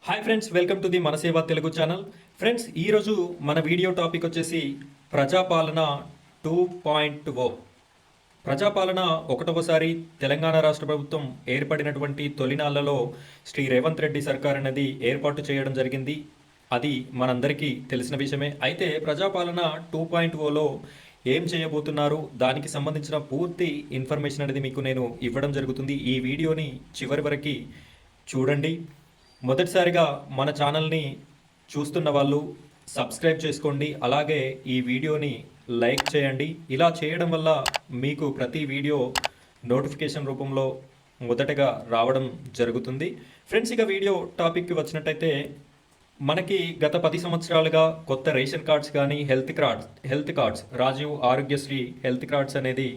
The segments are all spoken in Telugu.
Hi friends, welcome to the మన సేవ తెలుగు ఛానల్. ఫ్రెండ్స్, ఈరోజు మన వీడియో టాపిక్ వచ్చేసి ప్రజాపాలన 2.0. ప్రజాపాలన ఒకటవసారి తెలంగాణ రాష్ట్ర ప్రభుత్వం ఏర్పడినటువంటి తొలినాళ్లలో శ్రీ రేవంత్ రెడ్డి సర్కార్ అనేది ఏర్పాటు చేయడం జరిగింది. అది మనందరికీ తెలిసిన విషయమే. అయితే ప్రజాపాలన 2.0లో ఏం చేయబోతున్నారు, దానికి సంబంధించిన పూర్తి ఇన్ఫర్మేషన్ అనేది మీకు నేను ఇవ్వడం జరుగుతుంది. ఈ వీడియోని చివరి వరకు చూడండి. మొదటిసారిగా మన ఛానల్ని చూస్తున్న వాళ్ళు సబ్స్క్రైబ్ చేసుకోండి. అలాగే ఈ వీడియోని లైక్ చేయండి. ఇలా చేయడం వల్ల మీకు ప్రతి వీడియో నోటిఫికేషన్ రూపంలో మొదటగా రావడం జరుగుతుంది. ఫ్రెండ్స్, ఇక వీడియో టాపిక్కి వచ్చినట్టయితే మనకి గత 10 సంవత్సరాలుగా కొత్త రేషన్ కార్డ్స్ కానీ health cards Rajiv Aarogyasri health cards అనేది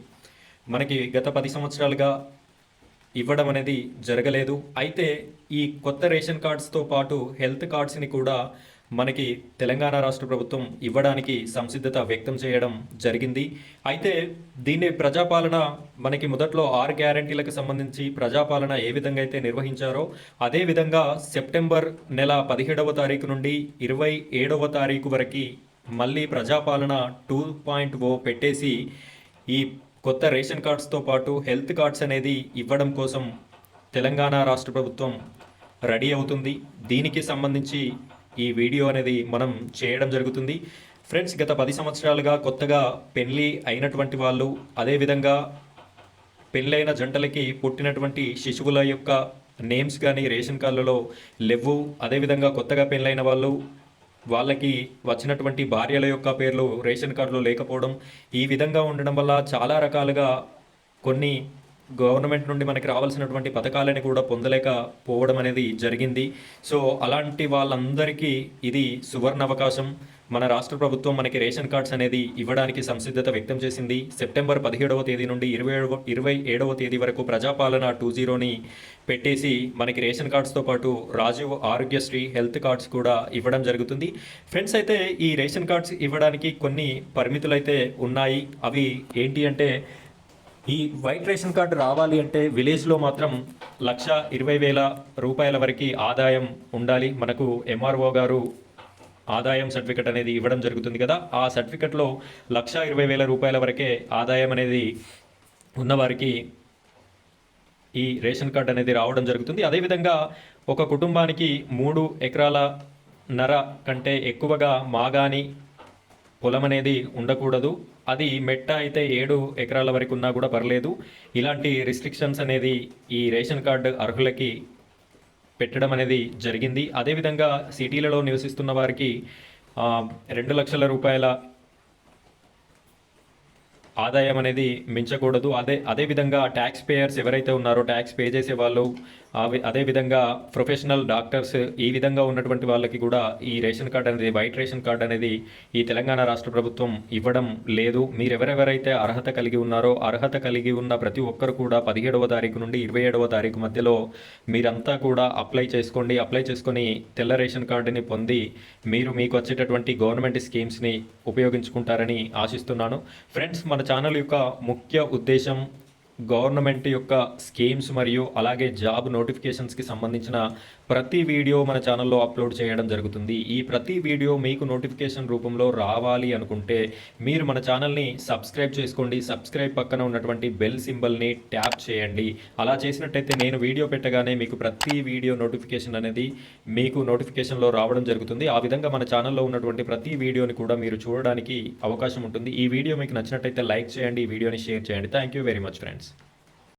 మనకి గత 10 సంవత్సరాలుగా ఇవ్వడం అనేది జరగలేదు. అయితే ఈ కొత్త రేషన్ కార్డ్స్తో పాటు హెల్త్ కార్డ్స్ని కూడా మనకి తెలంగాణ రాష్ట్ర ప్రభుత్వం ఇవ్వడానికి సంసిద్ధత వ్యక్తం చేయడం జరిగింది. అయితే దీన్ని ప్రజాపాలన మనకి మొదట్లో 6 గ్యారంటీలకు సంబంధించి ప్రజాపాలన ఏ విధంగా అయితే నిర్వహించారో అదేవిధంగా సెప్టెంబర్ నెల 17వ తారీఖు నుండి 27వ తారీఖు వరకు మళ్ళీ ప్రజాపాలన 2.0 పెట్టేసి ఈ కొత్త రేషన్ కార్డ్స్తో పాటు హెల్త్ కార్డ్స్ అనేది ఇవ్వడం కోసం తెలంగాణ రాష్ట్ర ప్రభుత్వం రెడీ అవుతుంది. దీనికి సంబంధించి ఈ వీడియో అనేది మనం చేయడం జరుగుతుంది. ఫ్రెండ్స్, గత 10 సంవత్సరాలుగా కొత్తగా పెళ్లి అయినటువంటి వాళ్ళు, అదేవిధంగా పెళ్ళైన జంటలకి పుట్టినటువంటి శిశువుల యొక్క నేమ్స్ కానీ రేషన్ కార్డులలో లేవు. అదేవిధంగా కొత్తగా పెళ్ళైన వాళ్ళకి వచ్చినటువంటి భార్యల యొక్క పేర్లు రేషన్ కార్డులో లేకపోవడం, ఈ విధంగా ఉండడం వల్ల చాలా రకాలుగా కొన్ని గవర్నమెంట్ నుండి మనకి రావాల్సినటువంటి పథకాలని కూడా పొందలేకపోవడం అనేది జరిగింది. సో అలాంటి వాళ్ళందరికీ ఇది సువర్ణ అవకాశం. మన రాష్ట్ర ప్రభుత్వం మనకి రేషన్ కార్డ్స్ అనేది ఇవ్వడానికి సంసిద్ధత వ్యక్తం చేసింది. సెప్టెంబర్ 17వ తేదీ నుండి 27వ తేదీ వరకు ప్రజాపాలన 2.0ని పెట్టేసి మనకి రేషన్ కార్డ్స్తో పాటు రాజీవ్ ఆరోగ్యశ్రీ హెల్త్ కార్డ్స్ కూడా ఇవ్వడం జరుగుతుంది. ఫ్రెండ్స్, అయితే ఈ రేషన్ కార్డ్స్ ఇవ్వడానికి కొన్ని పరిమితులు అయితే ఉన్నాయి. అవి ఏంటి అంటే, ఈ వైట్ రేషన్ కార్డు రావాలి అంటే విలేజ్లో మాత్రం 1,20,000 రూపాయల వరకు ఆదాయం ఉండాలి. మనకు ఎంఆర్ఓ గారు ఆదాయం సర్టిఫికెట్ అనేది ఇవ్వడం జరుగుతుంది కదా, ఆ సర్టిఫికెట్లో 1,20,000 రూపాయల వరకే ఆదాయం అనేది ఉన్నవారికి ఈ రేషన్ కార్డు అనేది రావడం జరుగుతుంది. అదేవిధంగా ఒక కుటుంబానికి 3 ఎకరాలన్నర కంటే ఎక్కువగా మాగాని పొలం అనేది ఉండకూడదు. అది మెట్ట అయితే 7 ఎకరాల వరకు ఉన్నా కూడా పర్లేదు. ఇలాంటి రిస్ట్రిక్షన్స్ అనేది ఈ రేషన్ కార్డు అర్హులకి పెట్టడం అనేది జరిగింది. అదేవిధంగా సిటీలలో నివసిస్తున్న వారికి 2 లక్షల రూపాయల ఆదాయం అనేది మించకూడదు. అదేవిధంగా ట్యాక్స్ పేయర్స్ ఎవరైతే ఉన్నారో ట్యాక్స్ పే చేసే వాళ్ళు, అదేవిధంగా ప్రొఫెషనల్ డాక్టర్స్, ఈ విధంగా ఉన్నటువంటి వాళ్ళకి కూడా ఈ రేషన్ కార్డ్ అనేది వైట్ రేషన్ కార్డ్ అనేది ఈ తెలంగాణ రాష్ట్ర ప్రభుత్వం ఇవ్వడం లేదు. మీరు ఎవరెవరైతే అర్హత కలిగి ఉన్నారో అర్హత కలిగి ఉన్న ప్రతి ఒక్కరు కూడా 17వ తారీఖు నుండి 27వ తారీఖు మధ్యలో మీరంతా కూడా అప్లై చేసుకొని తెల్ల రేషన్ కార్డుని పొంది మీకు వచ్చేటటువంటి గవర్నమెంట్ స్కీమ్స్ని ఉపయోగించుకుంటారని ఆశిస్తున్నాను. ఫ్రెండ్స్, మన ఛానల్ యొక్క ముఖ్య ఉద్దేశం గవర్నమెంట్ యొక్క స్కీమ్స్ మరియు అలాగే జాబ్ నోటిఫికేషన్స్కి సంబంధించిన ప్రతి వీడియో మన ఛానల్లో అప్లోడ్ చేయడం జరుగుతుంది. ఈ ప్రతి వీడియో మీకు నోటిఫికేషన్ రూపంలో రావాలి అనుకుంటే మీరు మన ఛానల్ని సబ్స్క్రైబ్ చేసుకోండి. సబ్స్క్రైబ్ పక్కన ఉన్నటువంటి బెల్ సింబల్ని ట్యాప్ చేయండి. అలా చేసినట్టయితే నేను వీడియో పెట్టగానే మీకు ప్రతి వీడియో నోటిఫికేషన్ అనేది మీకు నోటిఫికేషన్లో రావడం జరుగుతుంది. ఆ విధంగా మన ఛానల్లో ఉన్నటువంటి ప్రతి వీడియోని కూడా మీరు చూడడానికి అవకాశం ఉంటుంది. ఈ వీడియో మీకు నచ్చినట్టయితే లైక్ చేయండి, ఈ వీడియోని షేర్ చేయండి. Thank you very much friends.